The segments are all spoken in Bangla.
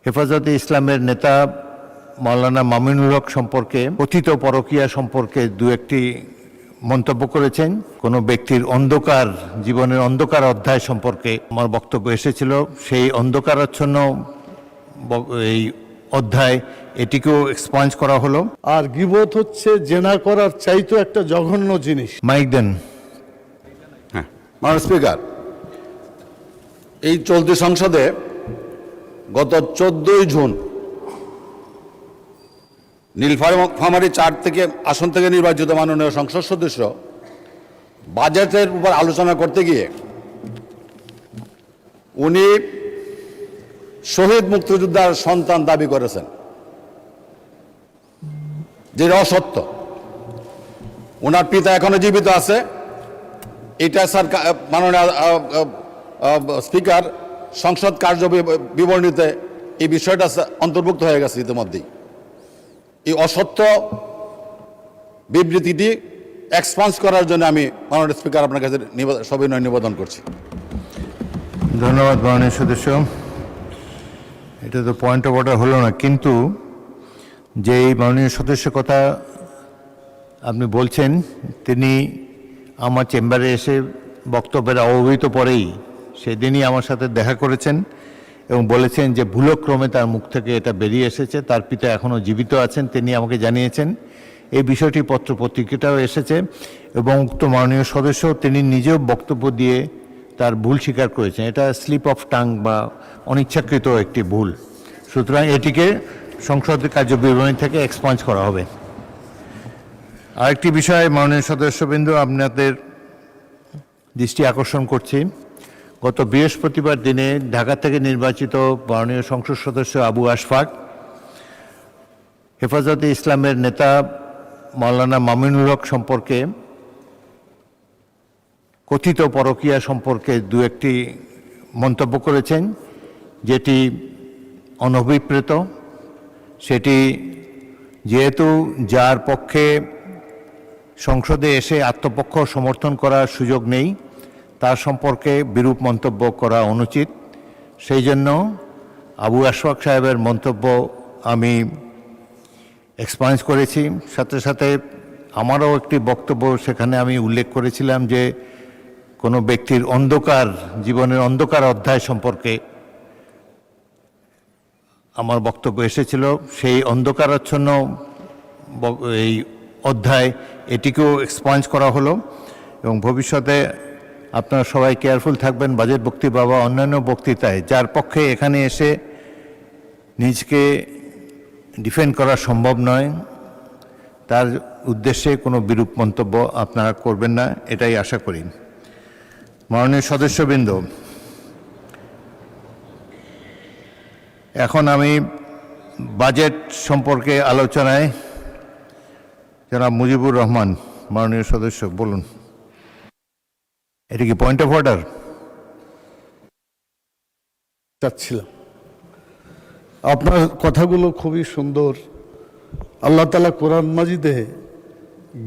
হেফাজতে ইসলামের নেতা মাওলানা মামিনুল হক সম্পর্কে কথিত পরকীয়া সম্পর্কে দু একটি মন্তব্য করেছেন। কোনো ব্যক্তির অন্ধকার জীবনের অন্ধকার অধ্যায় সম্পর্কে আমার বক্তব্য এসেছিল। সেই অন্ধকারাচ্ছন্ন এই অধ্যায় এটিকেও এক্সপাঞ্জ করা হলো। আর গীবত হচ্ছে জেনা করার চাইতো একটা জঘন্য জিনিস। মাইক দেন। হ্যাঁ, মাননীয় স্পিকার, এই চলতি সংসদে গত 14ই জুন নীলফামারী 4 থেকে আসন থেকে নির্বাচিত মাননীয় সংসদ সদস্য বাজেটের উপর আলোচনা করতে গিয়ে উনি শহীদ মুক্তিযোদ্ধার সন্তান দাবি করেছেন, যেটা অসত্য। ওনার পিতা এখনো জীবিত আছে। এটা স্যার মাননীয় স্পিকার, সংসদ কার্য বিবরণীতে এই বিষয়টা অন্তর্ভুক্ত হয়ে গেছে ইতিমধ্যেই। এই অসত্য বিবৃতিটি এক্সপান্স করার জন্য আমি মাননীয় স্পিকার আপনার কাছে সবিনয় নিবেদন করছি। ধন্যবাদ মাননীয় সদস্য। এটা তো পয়েন্ট অফ অর্ডার হলো না, কিন্তু যেই মাননীয় সদস্যের কথা আপনি বলছেন তিনি আমার চেম্বারে এসে বক্তব্যের অবহিত পরেই সেদিনই আমার সাথে দেখা করেছেন এবং বলেছেন যে ভুলক্রমে তার মুখ থেকে এটা বেরিয়ে এসেছে। তার পিতা এখনও জীবিত আছেন, তিনি আমাকে জানিয়েছেন। এই বিষয়টি পত্রপত্রিকাটাও এসেছে এবং উক্ত মাননীয় সদস্য তিনি নিজেও বক্তব্য দিয়ে তার ভুল স্বীকার করেছেন। এটা স্লিপ অফ টাং বা অনিচ্ছাকৃত একটি ভুল। সুতরাং এটিকে সংসদের কার্য বিবরণী থেকে এক্সপাঞ্জ করা হবে। আরেকটি বিষয় মাননীয় সদস্যবৃন্দ আপনাদের দৃষ্টি আকর্ষণ করছি। গত বৃহস্পতিবার দিনে ঢাকা থেকে নির্বাচিত মাননীয় সংসদ সদস্য আবু আশফাক হেফাজতে ইসলামের নেতা মাওলানা মামিনুল হক সম্পর্কে কথিত পরকীয়া সম্পর্কে দু একটি মন্তব্য করেছেন, যেটি অনভিপ্রেত। সেটি যেহেতু যার পক্ষে সংসদে এসে আত্মপক্ষ সমর্থন করার সুযোগ নেই, তার সম্পর্কে বিরূপ মন্তব্য করা অনুচিত। সেই জন্য আবু আশফাক সাহেবের মন্তব্য আমি এক্সপাঞ্জ করেছি। সাথে সাথে আমারও একটি বক্তব্য সেখানে আমি উল্লেখ করেছিলাম যে কোনো ব্যক্তির অন্ধকার জীবনের অন্ধকার অধ্যায় সম্পর্কে আমার বক্তব্য এসেছিল। সেই অন্ধকারাচ্ছন্ন এই অধ্যায় এটিকেও এক্সপাঞ্জ করা হলো এবং ভবিষ্যতে আপনারা সবাই কেয়ারফুল থাকবেন বাজেট বক্তৃতা বা অন্যান্য বক্তৃতায় যার পক্ষে এখানে এসে নিজকে ডিফেন্ড করা সম্ভব নয়, তার উদ্দেশ্যে কোনো বিরূপ মন্তব্য আপনারা করবেন না, এটাই আশা করি। মাননীয় সদস্যবৃন্দ, এখন আমি বাজেট সম্পর্কে আলোচনায় জনাব মুজিবুর রহমান মাননীয় সদস্য বলুন। এটা কি পয়েন্ট অফ অর্ডার? চাচ্ছিলাম, আপনার কথাগুলো খুবই সুন্দর। আল্লাহ তাআলা কোরআন মাজিদে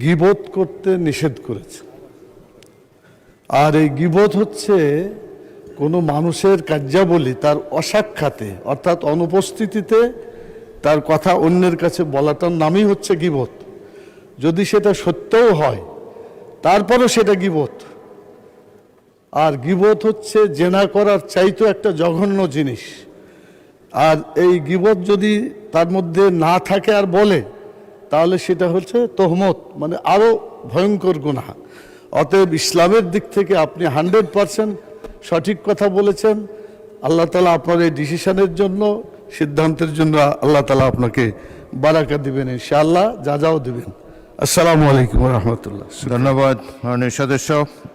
গীবত করতে নিষেধ করেছে। আর এই গীবত হচ্ছে কোনো মানুষের কার্যাবলী তার অসাক্ষাতে অর্থাৎ অনুপস্থিতিতে তার কথা অন্যের কাছে বলাটার নামই হচ্ছে গীবত। যদি সেটা সত্যও হয় তারপরও সেটা গীবত। আর গীবত হচ্ছে জেনা করার চাইতো একটা জঘন্য জিনিস। আর এই গীবত যদি তার মধ্যে না থাকে আর বলে, তাহলে সেটা হচ্ছে তোহমত, মানে আরও ভয়ঙ্কর গুনাহ। অতএব ইসলামের দিক থেকে আপনি 100% সঠিক কথা বলেছেন। আল্লাহ তাআলা আপনার এই ডিসিশনের জন্য, সিদ্ধান্তের জন্য আল্লাহ তাআলা আপনাকে বারাকা দিবেন ইনশাআল্লাহ, যা যাও দিবেন। আসসালামু আলাইকুম ওয়া রাহমাতুল্লাহ। ধন্যবাদ মাননীয় সদস্য।